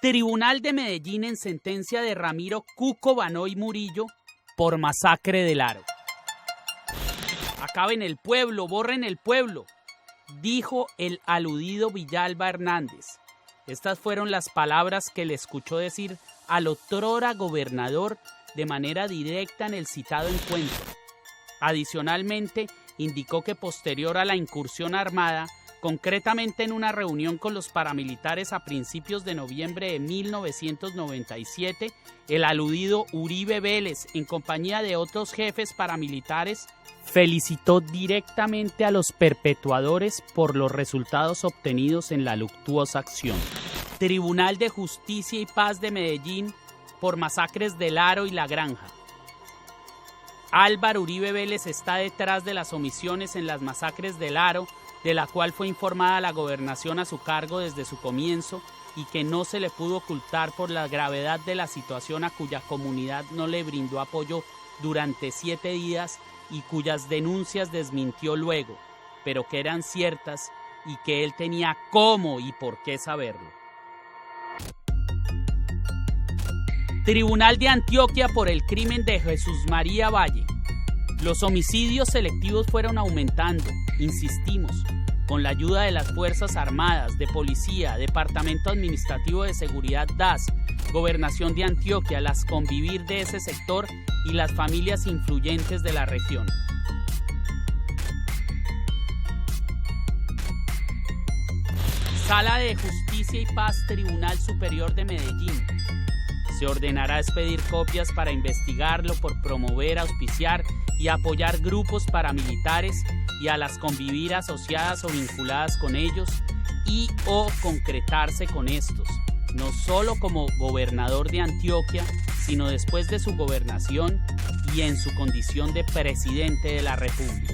Tribunal de Medellín en sentencia de Ramiro Cuco Banoy Murillo por masacre del Aro. Acaben el pueblo, borren el pueblo, dijo el aludido Villalba Hernández. Estas fueron las palabras que le escuchó decir al otrora gobernador de manera directa en el citado encuentro. Adicionalmente, indicó que posterior a la incursión armada, concretamente en una reunión con los paramilitares a principios de noviembre de 1997, el aludido Uribe Vélez, en compañía de otros jefes paramilitares, felicitó directamente a los perpetuadores por los resultados obtenidos en la luctuosa acción. Tribunal de Justicia y Paz de Medellín por masacres del Aro y La Granja. Álvaro Uribe Vélez está detrás de las omisiones en las masacres del Aro, de la cual fue informada la gobernación a su cargo desde su comienzo y que no se le pudo ocultar por la gravedad de la situación, a cuya comunidad no le brindó apoyo durante 7 días y cuyas denuncias desmintió luego, pero que eran ciertas y que él tenía cómo y por qué saberlo. Tribunal de Antioquia por el crimen de Jesús María Valle. Los homicidios selectivos fueron aumentando, insistimos, con la ayuda de las Fuerzas Armadas, de Policía, Departamento Administrativo de Seguridad DAS, Gobernación de Antioquia, las convivir de ese sector y las familias influyentes de la región. Sala de Justicia y Paz, Tribunal Superior de Medellín. Se ordenará expedir copias para investigarlo por promover, auspiciar y apoyar grupos paramilitares y a las convivir asociadas o vinculadas con ellos y o concretarse con estos, no solo como gobernador de Antioquia, sino después de su gobernación y en su condición de presidente de la República.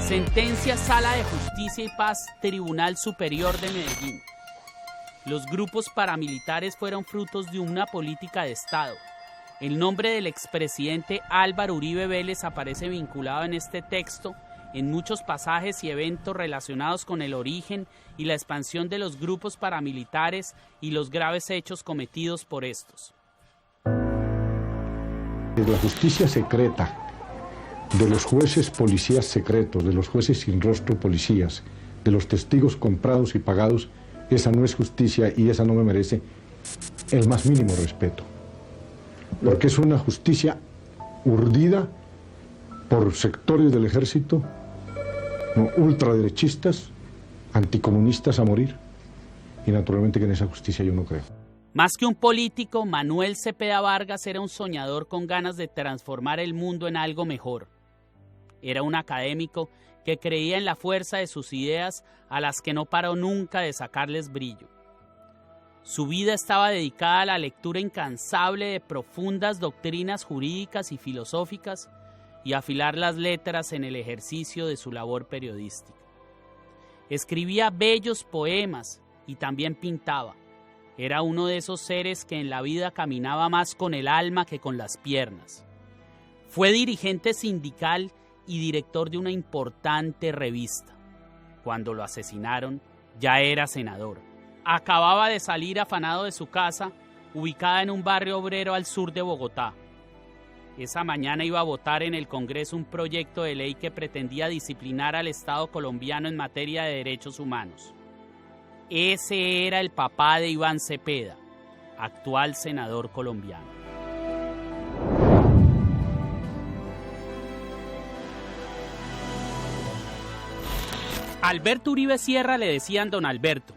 Sentencia Sala de Justicia y Paz, Tribunal Superior de Medellín. Los grupos paramilitares fueron frutos de una política de Estado. El nombre del expresidente Álvaro Uribe Vélez aparece vinculado en este texto en muchos pasajes y eventos relacionados con el origen y la expansión de los grupos paramilitares y los graves hechos cometidos por estos. De la justicia secreta, de los jueces policías secretos, de los jueces sin rostro policías, de los testigos comprados y pagados, esa no es justicia y esa no me merece el más mínimo respeto. Porque es una justicia urdida por sectores del ejército, no, ultraderechistas, anticomunistas a morir. Y naturalmente que en esa justicia yo no creo. Más que un político, Manuel Cepeda Vargas era un soñador con ganas de transformar el mundo en algo mejor. Era un académico que creía en la fuerza de sus ideas, a las que no paró nunca de sacarles brillo. Su vida estaba dedicada a la lectura incansable de profundas doctrinas jurídicas y filosóficas y a afilar las letras en el ejercicio de su labor periodística. Escribía bellos poemas y también pintaba. Era uno de esos seres que en la vida caminaba más con el alma que con las piernas. Fue dirigente sindical y director de una importante revista. Cuando lo asesinaron, ya era senador. Acababa de salir afanado de su casa, ubicada en un barrio obrero al sur de Bogotá. Esa mañana iba a votar en el Congreso un proyecto de ley que pretendía disciplinar al Estado colombiano en materia de derechos humanos. Ese era el papá de Iván Cepeda, actual senador colombiano. Alberto Uribe Sierra le decían Don Alberto.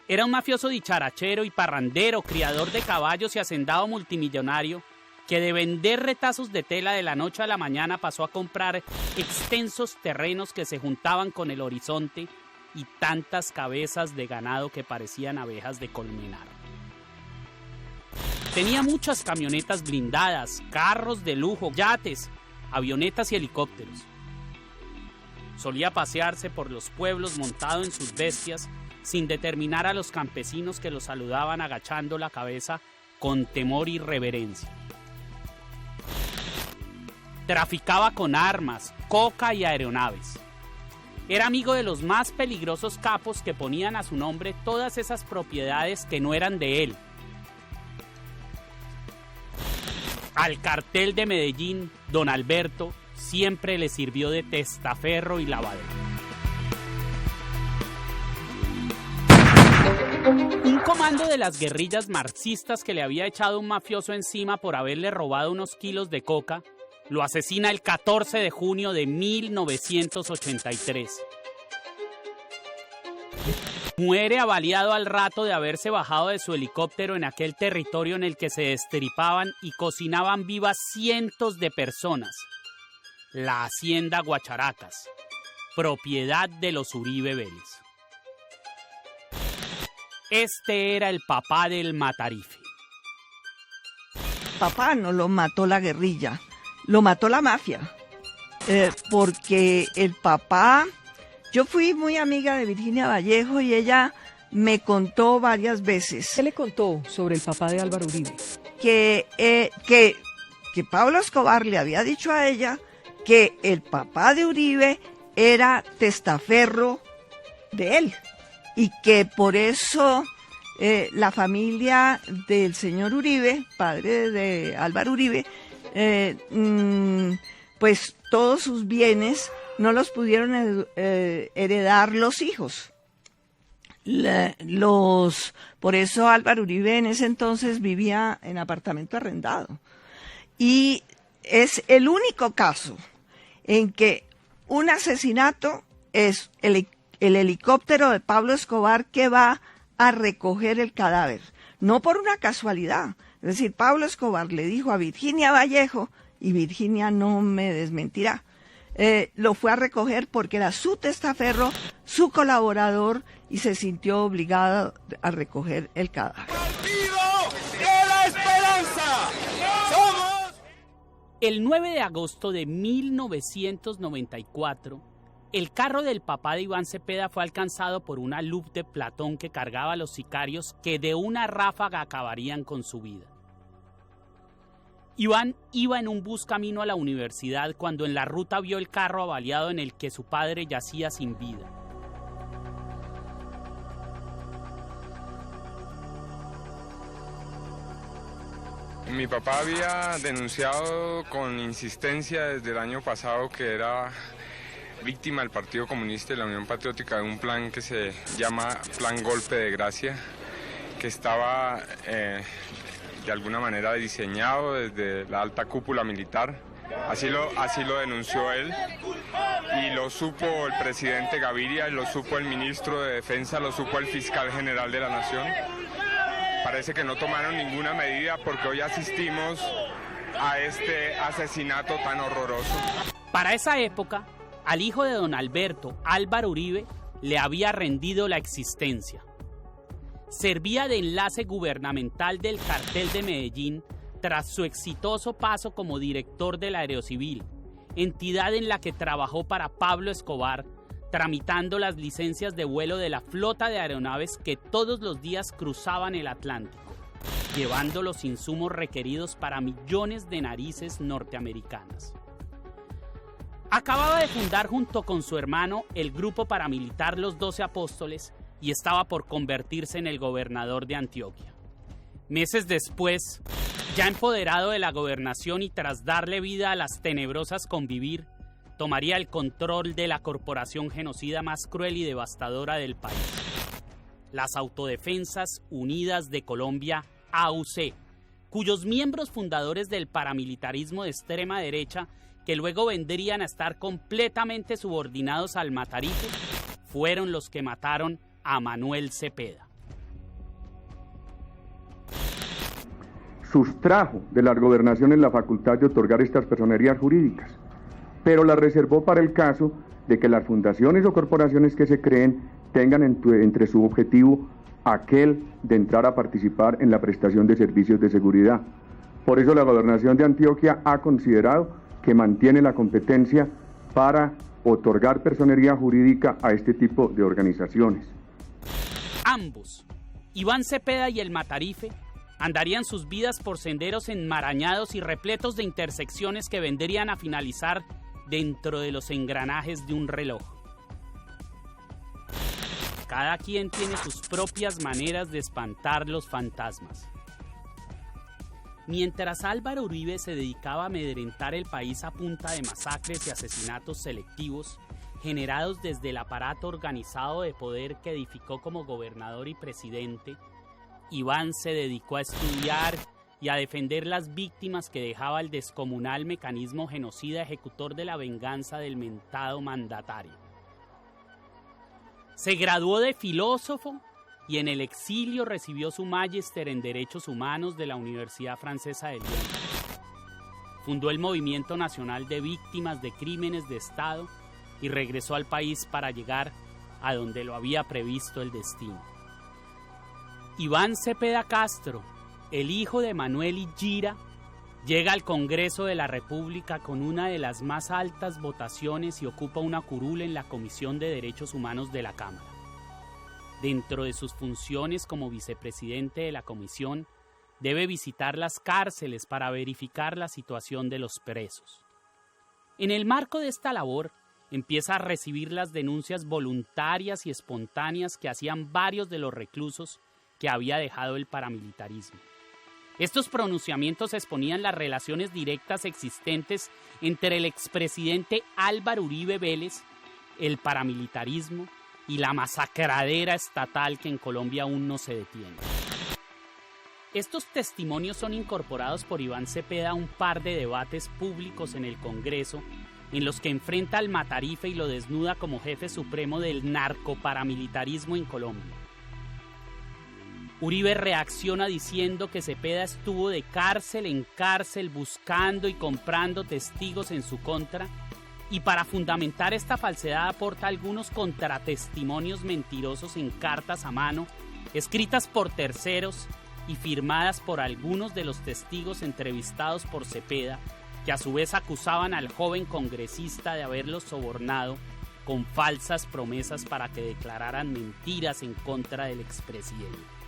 Era un mafioso dicharachero y parrandero, criador de caballos y hacendado multimillonario que de vender retazos de tela de la noche a la mañana pasó a comprar extensos terrenos que se juntaban con el horizonte y tantas cabezas de ganado que parecían abejas de colmenar. Tenía muchas camionetas blindadas, carros de lujo, yates, avionetas y helicópteros. Solía pasearse por los pueblos montado en sus bestias sin determinar a los campesinos que lo saludaban agachando la cabeza con temor y reverencia. Traficaba con armas, coca y aeronaves. Era amigo de los más peligrosos capos que ponían a su nombre todas esas propiedades que no eran de él. Al cartel de Medellín, Don Alberto siempre le sirvió de testaferro y lavadero. Un comando de las guerrillas marxistas que le había echado un mafioso encima por haberle robado unos kilos de coca, lo asesina el 14 de junio de 1983. Muere avaliado al rato de haberse bajado de su helicóptero en aquel territorio en el que se destripaban y cocinaban vivas cientos de personas. La hacienda Guacharacas, propiedad de los Uribe Vélez. Este era el papá del Matarife. Papá no lo mató la guerrilla, lo mató la mafia. Porque el papá... Yo fui muy amiga de Virginia Vallejo y ella me contó varias veces. ¿Qué le contó sobre el papá de Álvaro Uribe? Que Pablo Escobar le había dicho a ella que el papá de Uribe era testaferro de él y que por eso la familia del señor Uribe, padre de Álvaro Uribe, pues todos sus bienes no los pudieron heredar los hijos. Por eso Álvaro Uribe en ese entonces vivía en apartamento arrendado. Y es el único caso en que un asesinato es el helicóptero de Pablo Escobar que va a recoger el cadáver. No por una casualidad. Es decir, Pablo Escobar le dijo a Virginia Vallejo, y Virginia no me desmentirá, lo fue a recoger porque era su testaferro, su colaborador, y se sintió obligado a recoger el cadáver. ¡Partido de la Esperanza! ¡Somos! El 9 de agosto de 1994, el carro del papá de Iván Cepeda fue alcanzado por una LUP de Platón que cargaba a los sicarios que de una ráfaga acabarían con su vida. Iván iba en un bus camino a la universidad cuando en la ruta vio el carro avaliado en el que su padre yacía sin vida. Mi papá había denunciado con insistencia desde el año pasado que era víctima del Partido Comunista y la Unión Patriótica de un plan que se llama Plan Golpe de Gracia, que estaba de alguna manera diseñado desde la alta cúpula militar. Así lo denunció él y lo supo el presidente Gaviria, lo supo el ministro de Defensa, lo supo el fiscal general de la Nación. Parece que no tomaron ninguna medida porque hoy asistimos a este asesinato tan horroroso. Para esa época, al hijo de don Alberto, Álvaro Uribe, le había rendido la existencia. Servía de enlace gubernamental del cartel de Medellín tras su exitoso paso como director de la Aerocivil, entidad en la que trabajó para Pablo Escobar, tramitando las licencias de vuelo de la flota de aeronaves que todos los días cruzaban el Atlántico, llevando los insumos requeridos para millones de narices norteamericanas. Acababa de fundar junto con su hermano el grupo paramilitar Los 12 Apóstoles y estaba por convertirse en el gobernador de Antioquia. Meses después, ya empoderado de la gobernación y tras darle vida a las tenebrosas Convivir, tomaría el control de la corporación genocida más cruel y devastadora del país, las Autodefensas Unidas de Colombia, AUC, cuyos miembros fundadores del paramilitarismo de extrema derecha, que luego vendrían a estar completamente subordinados al Matarife, fueron los que mataron a Manuel Cepeda. Sustrajo de las gobernaciones la facultad de otorgar estas personerías jurídicas, pero la reservó para el caso de que las fundaciones o corporaciones que se creen tengan entre su objetivo aquel de entrar a participar en la prestación de servicios de seguridad. Por eso la Gobernación de Antioquia ha considerado que mantiene la competencia para otorgar personería jurídica a este tipo de organizaciones. Ambos, Iván Cepeda y el Matarife, andarían sus vidas por senderos enmarañados y repletos de intersecciones que vendrían a finalizar dentro de los engranajes de un reloj. Cada quien tiene sus propias maneras de espantar los fantasmas. Mientras Álvaro Uribe se dedicaba a amedrentar el país a punta de masacres y asesinatos selectivos, generados desde el aparato organizado de poder que edificó como gobernador y presidente, Iván se dedicó a estudiar y a defender las víctimas que dejaba el descomunal mecanismo genocida ejecutor de la venganza del mentado mandatario. Se graduó de filósofo y en el exilio recibió su magíster en Derechos Humanos de la Universidad Francesa de Lyon. Fundó el Movimiento Nacional de Víctimas de Crímenes de Estado y regresó al país para llegar a donde lo había previsto el destino. Iván Cepeda Castro, el hijo de Manuel y Gira, llega al Congreso de la República con una de las más altas votaciones y ocupa una curul en la Comisión de Derechos Humanos de la Cámara. Dentro de sus funciones como vicepresidente de la comisión, debe visitar las cárceles para verificar la situación de los presos. En el marco de esta labor, empieza a recibir las denuncias voluntarias y espontáneas que hacían varios de los reclusos que había dejado el paramilitarismo. Estos pronunciamientos exponían las relaciones directas existentes entre el expresidente Álvaro Uribe Vélez, el paramilitarismo y la masacradera estatal que en Colombia aún no se detiene. Estos testimonios son incorporados por Iván Cepeda a un par de debates públicos en el Congreso, en los que enfrenta al Matarife y lo desnuda como jefe supremo del narcoparamilitarismo en Colombia. Uribe reacciona diciendo que Cepeda estuvo de cárcel en cárcel buscando y comprando testigos en su contra, y para fundamentar esta falsedad aporta algunos contratestimonios mentirosos en cartas a mano, escritas por terceros y firmadas por algunos de los testigos entrevistados por Cepeda, que a su vez acusaban al joven congresista de haberlos sobornado con falsas promesas para que declararan mentiras en contra del expresidente.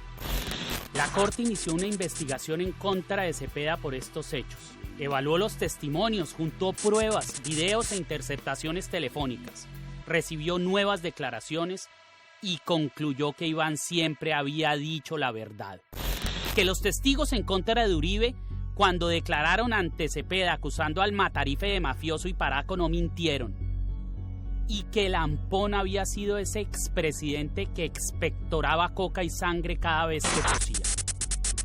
La Corte inició una investigación en contra de Cepeda por estos hechos. Evaluó los testimonios, juntó pruebas, videos e interceptaciones telefónicas. Recibió nuevas declaraciones y concluyó que Iván siempre había dicho la verdad. Que los testigos en contra de Uribe, cuando declararon ante Cepeda acusando al Matarife de mafioso y paraco, no mintieron. Y que Lampón había sido ese expresidente que expectoraba coca y sangre cada vez que tosía.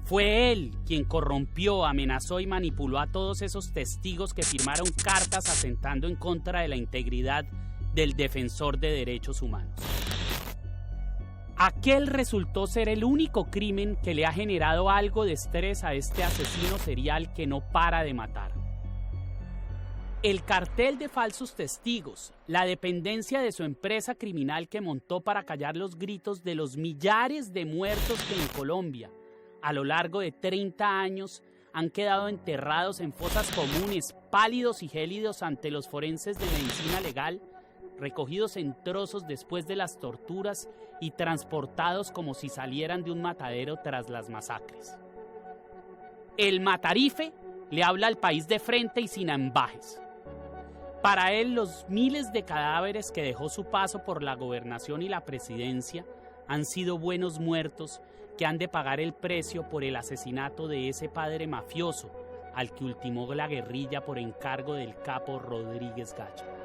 Fue él quien corrompió, amenazó y manipuló a todos esos testigos que firmaron cartas atentando en contra de la integridad del defensor de derechos humanos. Aquel resultó ser el único crimen que le ha generado algo de estrés a este asesino serial que no para de matar. El cartel de falsos testigos, la dependencia de su empresa criminal que montó para callar los gritos de los millares de muertos que en Colombia, a lo largo de 30 años, han quedado enterrados en fosas comunes, pálidos y gélidos ante los forenses de medicina legal, recogidos en trozos después de las torturas y transportados como si salieran de un matadero tras las masacres. El Matarife le habla al país de frente y sin ambajes. Para él, los miles de cadáveres que dejó su paso por la gobernación y la presidencia han sido buenos muertos que han de pagar el precio por el asesinato de ese padre mafioso al que ultimó la guerrilla por encargo del capo Rodríguez Gallo.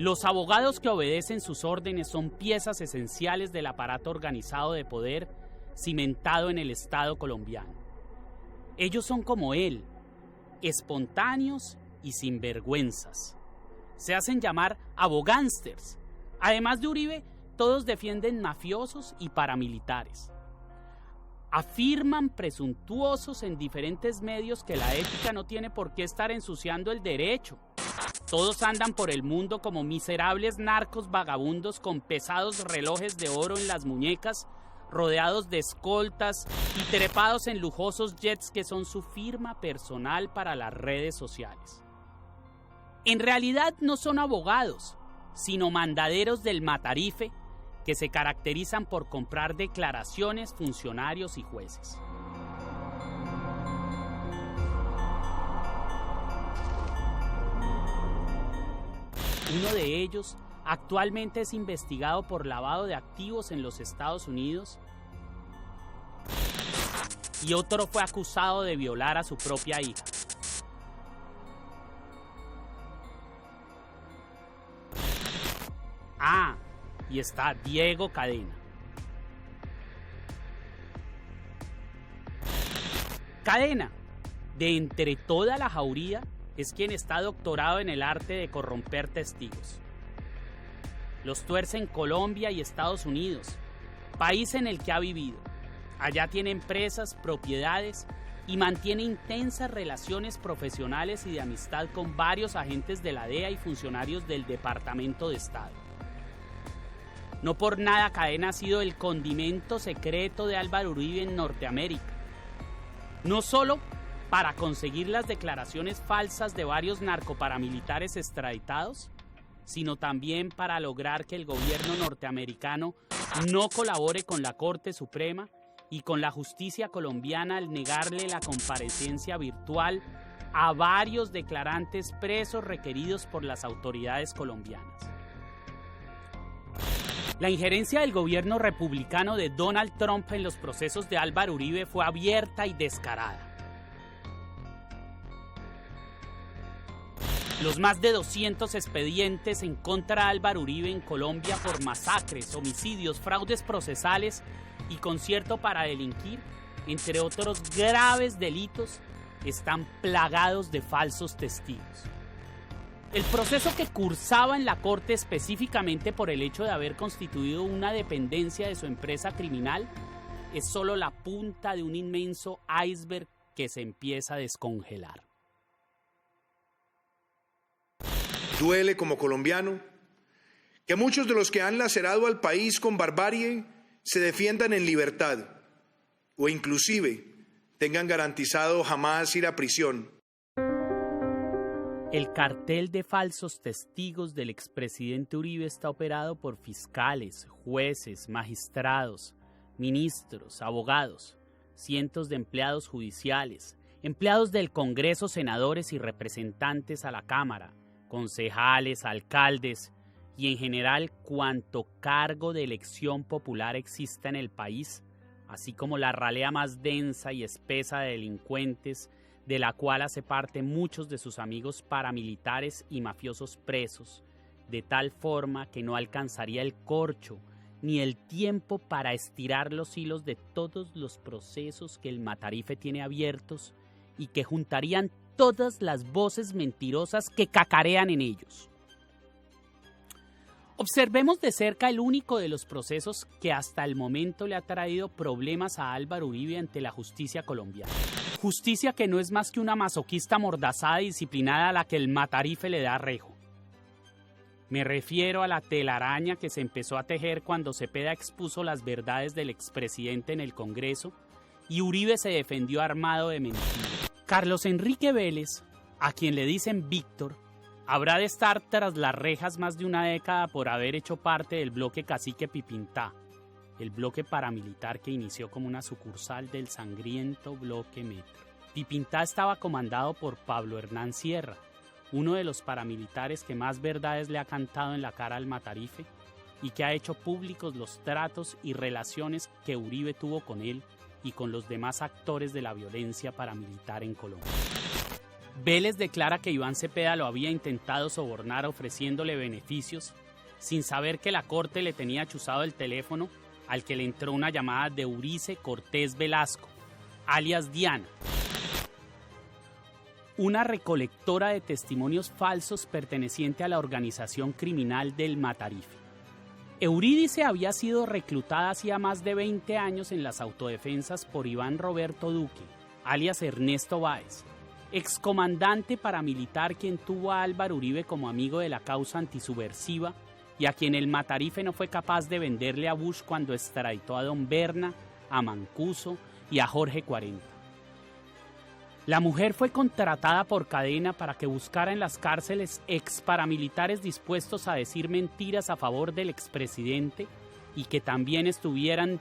Los abogados que obedecen sus órdenes son piezas esenciales del aparato organizado de poder cimentado en el Estado colombiano. Ellos son como él, espontáneos y sinvergüenzas. Se hacen llamar abogánsters. Además de Uribe, todos defienden mafiosos y paramilitares. Afirman presuntuosos en diferentes medios que la ética no tiene por qué estar ensuciando el derecho. Todos andan por el mundo como miserables narcos vagabundos con pesados relojes de oro en las muñecas, rodeados de escoltas y trepados en lujosos jets que son su firma personal para las redes sociales. En realidad no son abogados, sino mandaderos del Matarife que se caracterizan por comprar declaraciones, funcionarios y jueces. Uno de ellos actualmente es investigado por lavado de activos en los Estados Unidos y otro fue acusado de violar a su propia hija. Ah, y está Diego Cadena. Cadena, de entre toda la jauría, es quien está doctorado en el arte de corromper testigos. Los tuerce en Colombia y Estados Unidos, país en el que ha vivido. Allá tiene empresas, propiedades y mantiene intensas relaciones profesionales y de amistad con varios agentes de la DEA y funcionarios del Departamento de Estado. No por nada Cadena ha sido el condimento secreto de Álvaro Uribe en Norteamérica. No solo para conseguir las declaraciones falsas de varios narcoparamilitares extraditados, sino también para lograr que el gobierno norteamericano no colabore con la Corte Suprema y con la justicia colombiana al negarle la comparecencia virtual a varios declarantes presos requeridos por las autoridades colombianas. La injerencia del gobierno republicano de Donald Trump en los procesos de Álvaro Uribe fue abierta y descarada. Los más de 200 expedientes en contra de Álvaro Uribe en Colombia por masacres, homicidios, fraudes procesales y concierto para delinquir, entre otros graves delitos, están plagados de falsos testigos. El proceso que cursaba en la corte específicamente por el hecho de haber constituido una dependencia de su empresa criminal es solo la punta de un inmenso iceberg que se empieza a descongelar. Duele como colombiano que muchos de los que han lacerado al país con barbarie se defiendan en libertad o inclusive tengan garantizado jamás ir a prisión. El cartel de falsos testigos del expresidente Uribe está operado por fiscales, jueces, magistrados, ministros, abogados, cientos de empleados judiciales, empleados del Congreso, senadores y representantes a la Cámara, concejales, alcaldes y en general cuanto cargo de elección popular exista en el país, así como la ralea más densa y espesa de delincuentes de la cual hace parte muchos de sus amigos paramilitares y mafiosos presos, de tal forma que no alcanzaría el corcho ni el tiempo para estirar los hilos de todos los procesos que el Matarife tiene abiertos y que juntarían todas las voces mentirosas que cacarean en ellos. Observemos de cerca el único de los procesos que hasta el momento le ha traído problemas a Álvaro Uribe ante la justicia colombiana. Justicia que no es más que una masoquista amordazada y disciplinada a la que el Matarife le da rejo. Me refiero a la telaraña que se empezó a tejer cuando Cepeda expuso las verdades del expresidente en el Congreso y Uribe se defendió armado de mentiras. Carlos Enrique Vélez, a quien le dicen Víctor, habrá de estar tras las rejas más de una década por haber hecho parte del bloque Cacique Pipintá, el bloque paramilitar que inició como una sucursal del sangriento bloque Metro. Pipintá estaba comandado por Pablo Hernán Sierra, uno de los paramilitares que más verdades le ha cantado en la cara al Matarife y que ha hecho públicos los tratos y relaciones que Uribe tuvo con él y con los demás actores de la violencia paramilitar en Colombia. Vélez declara que Iván Cepeda lo había intentado sobornar ofreciéndole beneficios, sin saber que la corte le tenía chuzado el teléfono al que le entró una llamada de Eurice Cortés Velasco, alias Diana, una recolectora de testimonios falsos perteneciente a la organización criminal del Matarife. Eurídice había sido reclutada hacía más de 20 años en las autodefensas por Iván Roberto Duque, alias Ernesto Báez, excomandante paramilitar quien tuvo a Álvaro Uribe como amigo de la causa antisubversiva y a quien el Matarife no fue capaz de venderle a Bush cuando extraditó a Don Berna, a Mancuso y a Jorge 40. La mujer fue contratada por Cadena para que buscara en las cárceles ex paramilitares dispuestos a decir mentiras a favor del expresidente y que también estuvieran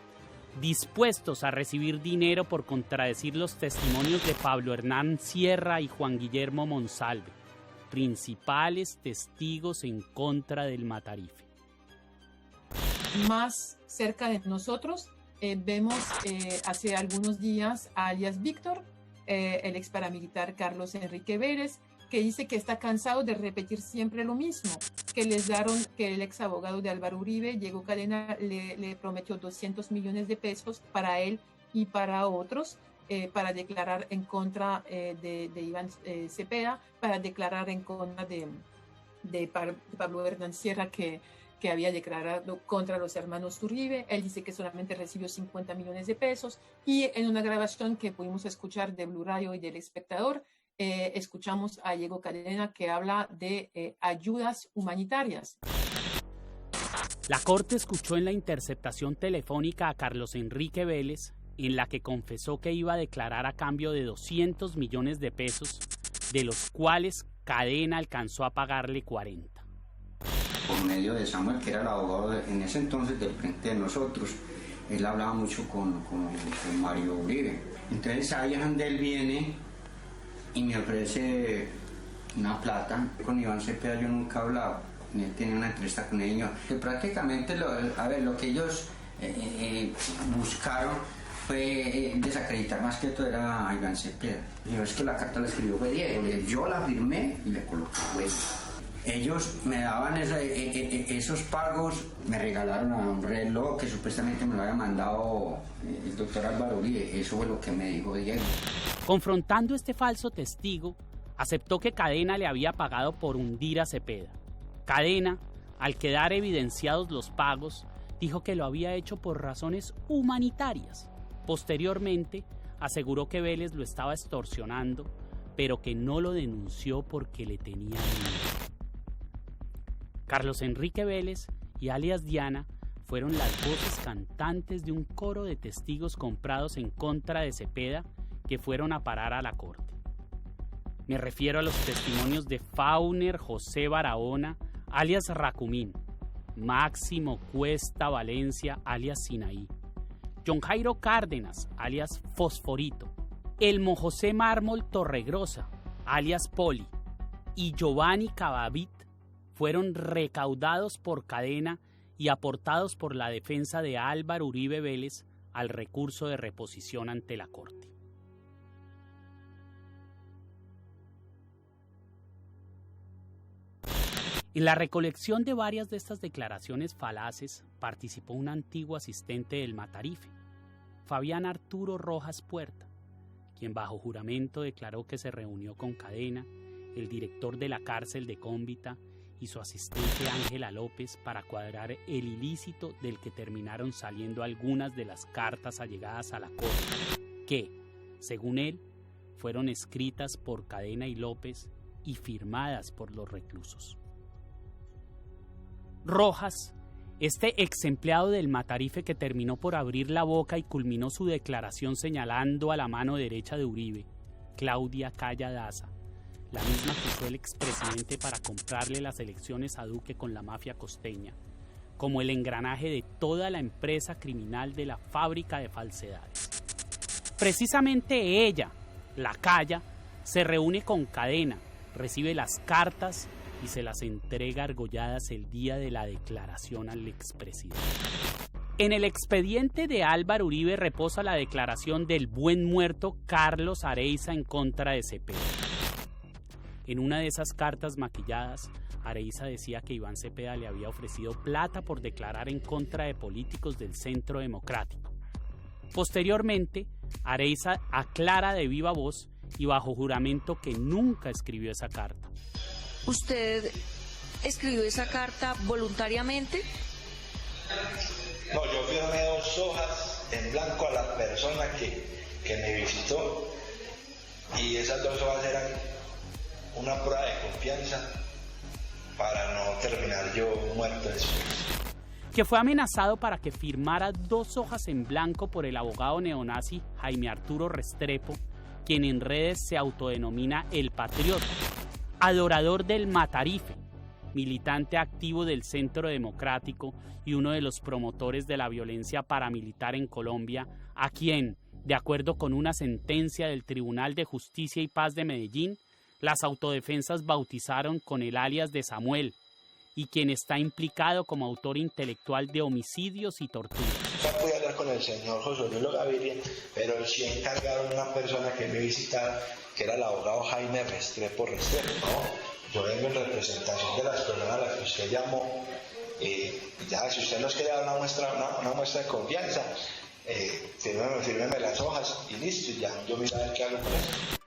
dispuestos a recibir dinero por contradecir los testimonios de Pablo Hernán Sierra y Juan Guillermo Monsalve, principales testigos en contra del Matarife. Más cerca de nosotros vemos hace algunos días a alias Víctor, el ex paramilitar Carlos Enrique Vélez, que dice que está cansado de repetir siempre lo mismo, que el ex abogado de Álvaro Uribe, Diego Cadena, le prometió 200 millones de pesos para él y para otros, para declarar en contra de Iván Cepeda, para declarar en contra de Pablo Hernán Sierra, que había declarado contra los hermanos Uribe. Él dice que solamente recibió 50 millones de pesos y en una grabación que pudimos escuchar de Blue Radio y del Espectador, escuchamos a Diego Cadena que habla de ayudas humanitarias. La Corte escuchó en la interceptación telefónica a Carlos Enrique Vélez, en la que confesó que iba a declarar a cambio de 200 millones de pesos, de los cuales Cadena alcanzó a pagarle 40. Por medio de Samuel, que era el abogado en ese entonces del frente de nosotros, él hablaba mucho con Mario Uribe. Entonces ahí Andel viene y me ofrece una plata. Con Iván Cepeda yo nunca he hablado, él tenía una entrevista con ellos. Que prácticamente lo que ellos buscaron fue desacreditar más que todo era a Iván Cepeda. Yo es que la carta la escribió fue Diego, yo la firmé y le coloqué hueso. Ellos me daban esos pagos, me regalaron a un reloj que supuestamente me lo había mandado el doctor Álvaro Uribe. Eso fue lo que me dijo Diego. Confrontando este falso testigo, aceptó que Cadena le había pagado por hundir a Cepeda. Cadena, al quedar evidenciados los pagos, dijo que lo había hecho por razones humanitarias. Posteriormente, aseguró que Vélez lo estaba extorsionando, pero que no lo denunció porque le tenía miedo. Carlos Enrique Vélez y alias Diana fueron las voces cantantes de un coro de testigos comprados en contra de Cepeda que fueron a parar a la corte. Me refiero a los testimonios de Fauner José Barahona, alias Racumín, Máximo Cuesta Valencia, alias Sinaí, John Jairo Cárdenas, alias Fosforito, Elmo José Mármol Torregrosa, alias Poli, y Giovanni Cavavit, fueron recaudados por Cadena y aportados por la defensa de Álvaro Uribe Vélez al recurso de reposición ante la Corte. En la recolección de varias de estas declaraciones falaces participó un antiguo asistente del Matarife, Fabián Arturo Rojas Puerta, quien bajo juramento declaró que se reunió con Cadena, el director de la cárcel de Cómbita, y su asistente Ángela López para cuadrar el ilícito del que terminaron saliendo algunas de las cartas allegadas a la corte, que, según él, fueron escritas por Cadena y López y firmadas por los reclusos. Rojas, este ex empleado del Matarife que terminó por abrir la boca y culminó su declaración señalando a la mano derecha de Uribe, Claudia Calla Daza, la misma que usó el expresidente para comprarle las elecciones a Duque con la mafia costeña, como el engranaje de toda la empresa criminal de la fábrica de falsedades. Precisamente ella, la Calla, se reúne con Cadena, recibe las cartas y se las entrega argolladas el día de la declaración al expresidente. En el expediente de Álvaro Uribe reposa la declaración del buen muerto Carlos Areiza en contra de Cepeda. En una de esas cartas maquilladas, Areiza decía que Iván Cepeda le había ofrecido plata por declarar en contra de políticos del Centro Democrático. Posteriormente, Areiza aclara de viva voz y bajo juramento que nunca escribió esa carta. ¿Usted escribió esa carta voluntariamente? No, yo firmé 2 hojas en blanco a la persona que me visitó y esas 2 hojas eran una prueba de confianza para no terminar yo muerto después. Que fue amenazado para que firmara 2 hojas en blanco por el abogado neonazi Jaime Arturo Restrepo, quien en redes se autodenomina El Patriota, adorador del Matarife, militante activo del Centro Democrático y uno de los promotores de la violencia paramilitar en Colombia, a quien, de acuerdo con una sentencia del Tribunal de Justicia y Paz de Medellín, las autodefensas bautizaron con el alias de Samuel, y quien está implicado como autor intelectual de homicidios y torturas. No pude hablar con el señor José Luis Gaviria, pero sí encargaron a una persona que me visitara, que era el abogado Jaime Restrepo. ¿No? Yo vengo en representación de las personas a las que usted llamó. Ya, si usted nos quiere dar una muestra de confianza, fírmeme las hojas y listo, ya yo miro a ver qué hago con eso.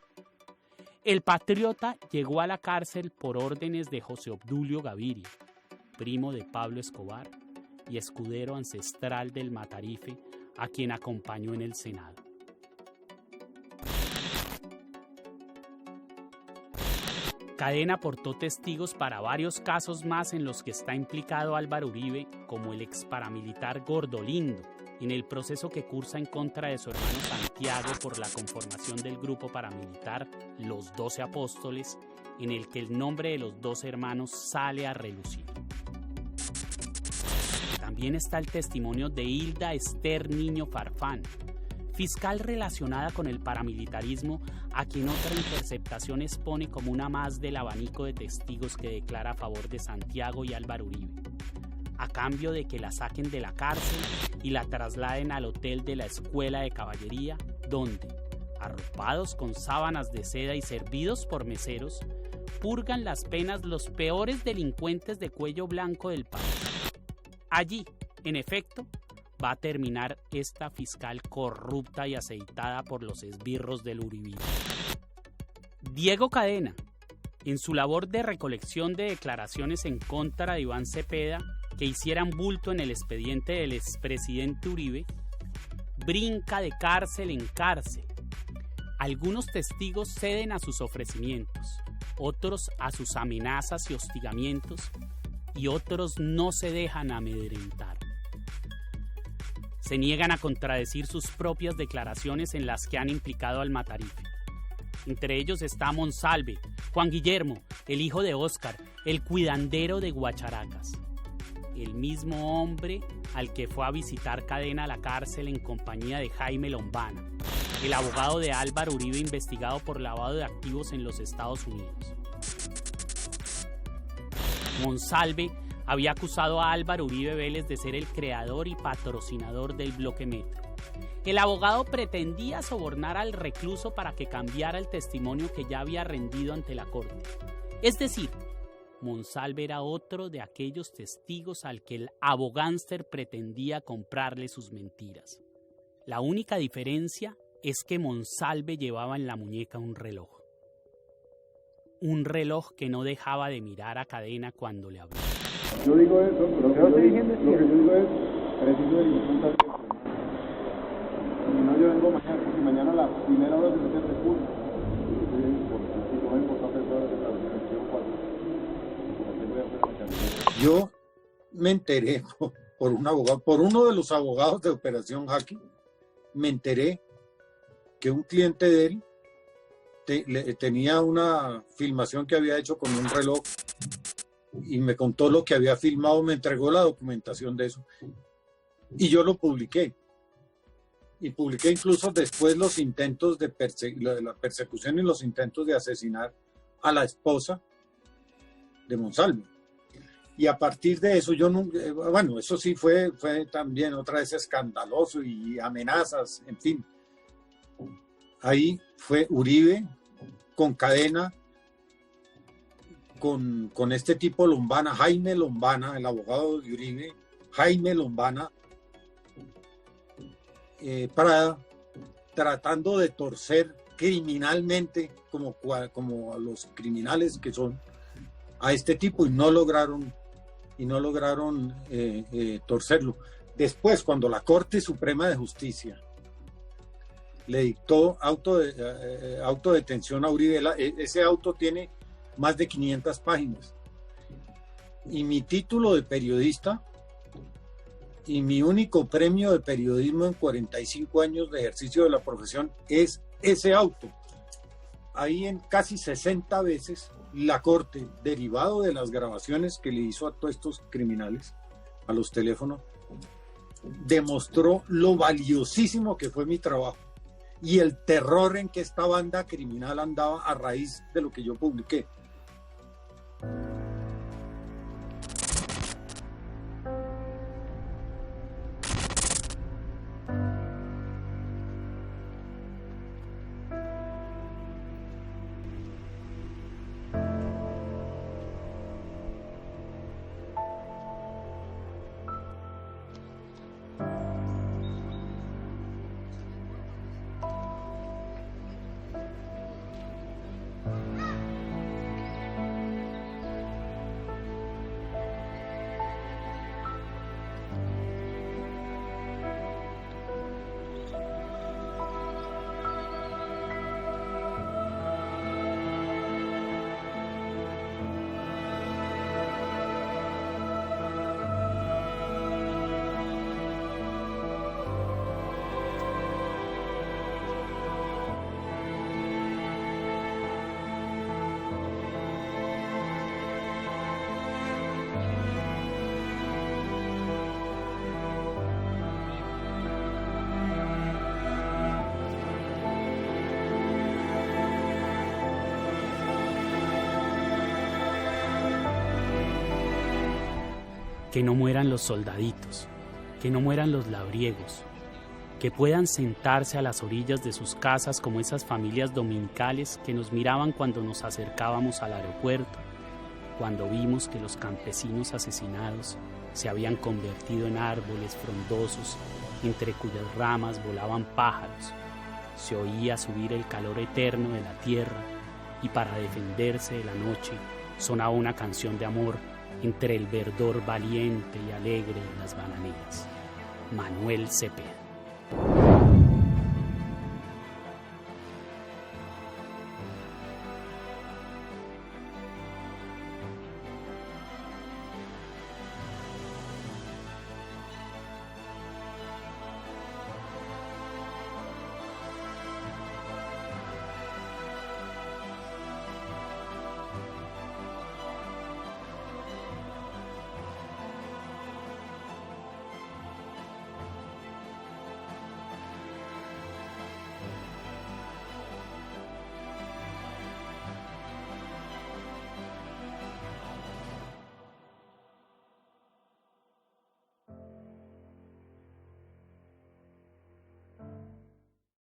El Patriota llegó a la cárcel por órdenes de José Obdulio Gaviria, primo de Pablo Escobar y escudero ancestral del Matarife, a quien acompañó en el Senado. Cadena aportó testigos para varios casos más en los que está implicado Álvaro Uribe, como el ex paramilitar Gordolindo, en el proceso que cursa en contra de su hermano Santiago por la conformación del grupo paramilitar Los 12 Apóstoles, en el que el nombre de los 2 hermanos sale a relucir. También está el testimonio de Hilda Esther Niño Farfán, fiscal relacionada con el paramilitarismo, a quien otra interceptación expone como una más del abanico de testigos que declara a favor de Santiago y Álvaro Uribe, a cambio de que la saquen de la cárcel y la trasladen al hotel de la Escuela de Caballería, donde, arropados con sábanas de seda y servidos por meseros, purgan las penas los peores delincuentes de cuello blanco del país. Allí, en efecto, va a terminar esta fiscal corrupta y aceitada por los esbirros del uribismo. Diego Cadena, en su labor de recolección de declaraciones en contra de Iván Cepeda que hicieran bulto en el expediente del expresidente Uribe, brinca de cárcel en cárcel. Algunos testigos ceden a sus ofrecimientos, otros a sus amenazas y hostigamientos, y otros no se dejan amedrentar. Se niegan a contradecir sus propias declaraciones en las que han implicado al Matarife. Entre ellos está Monsalve, Juan Guillermo, el hijo de Óscar, el cuidandero de Guacharacas. El mismo hombre al que fue a visitar Cadena a la cárcel en compañía de Jaime Lombana, el abogado de Álvaro Uribe investigado por lavado de activos en los Estados Unidos. Monsalve había acusado a Álvaro Uribe Vélez de ser el creador y patrocinador del Bloque Metro. El abogado pretendía sobornar al recluso para que cambiara el testimonio que ya había rendido ante la corte. Es decir, Monsalve era otro de aquellos testigos al que el abogánster pretendía comprarle sus mentiras. La única diferencia es que Monsalve llevaba en la muñeca un reloj. un reloj que no dejaba de mirar a Cadena cuando le habló. Yo digo eso, pero lo que yo digo es preciso de ningún si no, yo vengo mañana, si mañana a la primera hora se hace recurso. Yo me enteré por un abogado, por uno de los abogados de Operación Jaque, me enteré que un cliente de él tenía una filmación que había hecho con un reloj y me contó lo que había filmado, me entregó la documentación de eso y yo lo publiqué. Y publiqué incluso después los intentos de la persecución y los intentos de asesinar a la esposa de Monsalve. Y a partir de eso, bueno, eso sí fue también otra vez escandaloso y amenazas, en fin. Ahí fue Uribe con Cadena, con este tipo Lombana, Jaime Lombana, el abogado de Uribe, Jaime Lombana, tratando de torcer criminalmente, como a los criminales que son, a este tipo, y no lograron torcerlo. Después, cuando la Corte Suprema de Justicia le dictó autodetención a Uribe, ese auto tiene más de 500 páginas. Y mi título de periodista y mi único premio de periodismo en 45 años de ejercicio de la profesión es ese auto. Ahí en casi 60 veces la Corte, derivado de las grabaciones que le hizo a todos estos criminales, a los teléfonos, demostró lo valiosísimo que fue mi trabajo y el terror en que esta banda criminal andaba a raíz de lo que yo publiqué. Que no mueran los soldaditos, que no mueran los labriegos, que puedan sentarse a las orillas de sus casas como esas familias dominicales que nos miraban cuando nos acercábamos al aeropuerto, cuando vimos que los campesinos asesinados se habían convertido en árboles frondosos entre cuyas ramas volaban pájaros. Se oía subir el calor eterno de la tierra y para defenderse de la noche sonaba una canción de amor entre el verdor valiente y alegre de las bananeras. Manuel Cepeda.